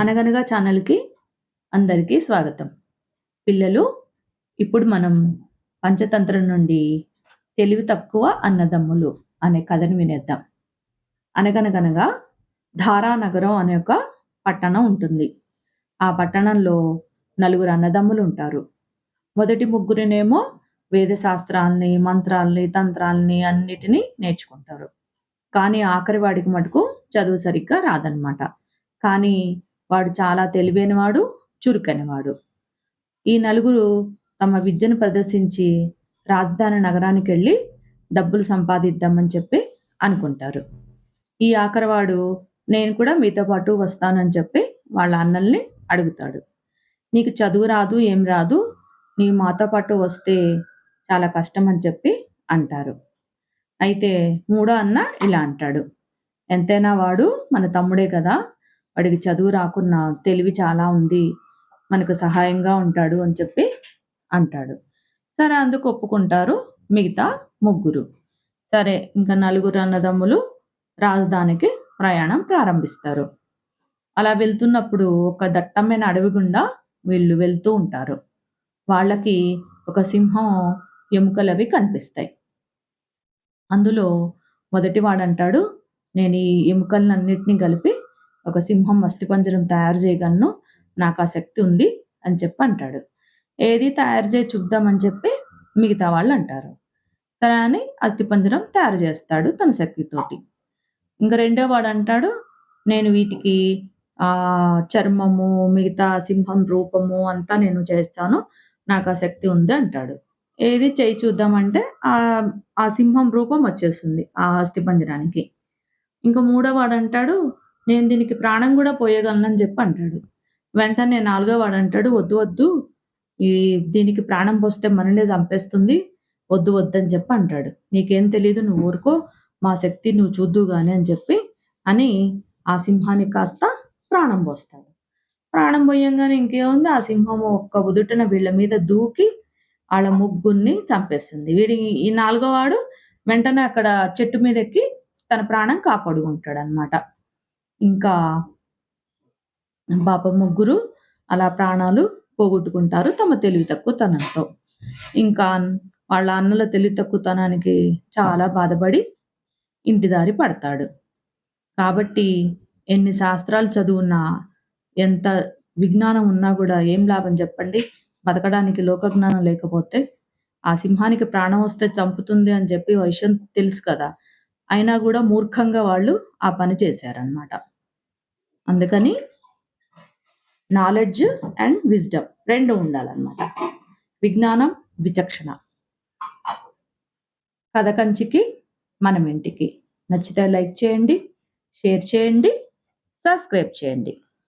అనగనగా ఛానల్‌కి అందరికీ స్వాగతం. పిల్లలు, ఇప్పుడు మనం పంచతంత్రం నుండి తెలివి తక్కువ అన్నదమ్ములు అనే కథను వినేద్దాం. అనగనగనగా ధారానగరం అనే ఒక పట్టణం ఉంటుంది. ఆ పట్టణంలో నలుగురు అన్నదమ్ములు ఉంటారు. మొదటి ముగ్గురినేమో వేద శాస్త్రాల్ని, మంత్రాల్ని, తంత్రాల్ని అన్నిటిని నేర్చుకుంటారు. కానీ ఆఖరి వాడికి మటుకు చదువు సరిగ్గా రాదనమాట. కానీ వాడు చాలా తెలివైనవాడు, చురుకైనవాడు. ఈ నలుగురు తమ విద్యను ప్రదర్శించి రాజధాని నగరానికెళ్ళి డబ్బులు సంపాదిద్దామని చెప్పి అనుకుంటారు. ఈ ఆఖరివాడు నేను కూడా మీతో పాటు వస్తానని చెప్పి వాళ్ళ అన్నల్ని అడుగుతాడు. నీకు చదువు రాదు, ఏం రాదు. నీవు మాతో పాటు వస్తే చాలా కష్టం అని చెప్పి అంటారు. అయితే మూడో అన్న ఇలా అంటాడు. ఎంతైనా వాడు మన తమ్ముడే కదా! వాడికి చదువు రాకున్నా తెలివి చాలా ఉంది. మనకు సహాయంగా ఉంటాడు అని చెప్పి అంటాడు. సరే అందుకు ఒప్పుకుంటారు మిగతా ముగ్గురు. సరే ఇంకా నలుగురు అన్నదమ్ములు రాజధానికి ప్రయాణం ప్రారంభిస్తారు. అలా వెళ్తున్నప్పుడు ఒక దట్టమైన అడవి గుండా వీళ్ళు వెళ్తూ ఉంటారు. వాళ్ళకి ఒక సింహం ఎముకలవి కనిపిస్తాయి. అందులో మొదటి వాడంటాడు, నేను ఈ ఎముకలనన్నిటిని కలిపి ఒక సింహం అస్థిపంజరం తయారు చేయగలను. నాకు ఆ శక్తి ఉంది అని చెప్పి అంటాడు. ఏది తయారు చేసి చూద్దామని చెప్పి మిగతా వాళ్ళు అంటారు. సరే అని అస్థిపంజరం తయారు చేస్తాడు తన శక్తితోటి. ఇంక రెండో వాడు అంటాడు, నేను వీటికి చర్మము, మిగతా సింహం రూపము అంతా నేను చేస్తాను. నాకు ఆ శక్తి ఉంది అంటాడు. ఏది చేయి చూద్దామంటే ఆ సింహం రూపం వచ్చేస్తుంది ఆ అస్థిపంజరానికి. ఇంక మూడో వాడంటాడు, నేను దీనికి ప్రాణం గూడా పోయగలనని చెప్పి అంటాడు. వెంటనే నాలుగో వాడంటాడు, వద్దు వద్దు, దీనికి ప్రాణం పోస్తే మననే చంపేస్తుంది. వద్దు వద్దని చెప్పి అంటాడు. నీకేం తెలీదు, నువ్వు ఊరుకో, మా శక్తి నువ్వు చూద్దువు గాని అని చెప్పి అని ఆ సింహానికి కాస్త ప్రాణం పోస్తాడు. ప్రాణం పోయంగానే ఇంకేముంది, ఆ సింహము ఒక్క ఉదుటున వీళ్ళ మీద దూకి ఆళ్ళ ముగ్గురిని చంపేస్తుంది. ఈ నాలుగో వాడు వెంటనే అక్కడ చెట్టు మీదెక్కి తన ప్రాణం కాపాడుకుంటాడనమాట. ఇంకా పాపం ముగ్గురు అలా ప్రాణాలు పోగొట్టుకుంటారు తమ తెలివి తక్కువతనంతో. ఇంకా వాళ్ళ అన్నల తెలివి తక్కువతనానికి చాలా బాధపడి ఇంటి దారి పడతాడు. కాబట్టి ఎన్ని శాస్త్రాలు చదువున్నా, ఎంత విజ్ఞానం ఉన్నా గూడా ఏం లాభం చెప్పండి? బతకడానికి లోకజ్ఞానం లేకపోతే. ఆ సింహానికి ప్రాణం వస్తే చంపుతుంది అని చెప్పి విషయం తెలుసు కదా! అయినా గూడా మూర్ఖంగా వాళ్ళు ఆ పని చేశారనమాట. అందుకని నాలెడ్జ్ అండ్ విజ్డమ్ 2 ఉండాలనమాట. విజ్ఞానం, విచక్షణ. కథ కంచికి మనం ఇంటికి. నచ్చితే లైక్ చేయండి, షేర్ చేయండి, సబ్స్క్రైబ్ చేయండి.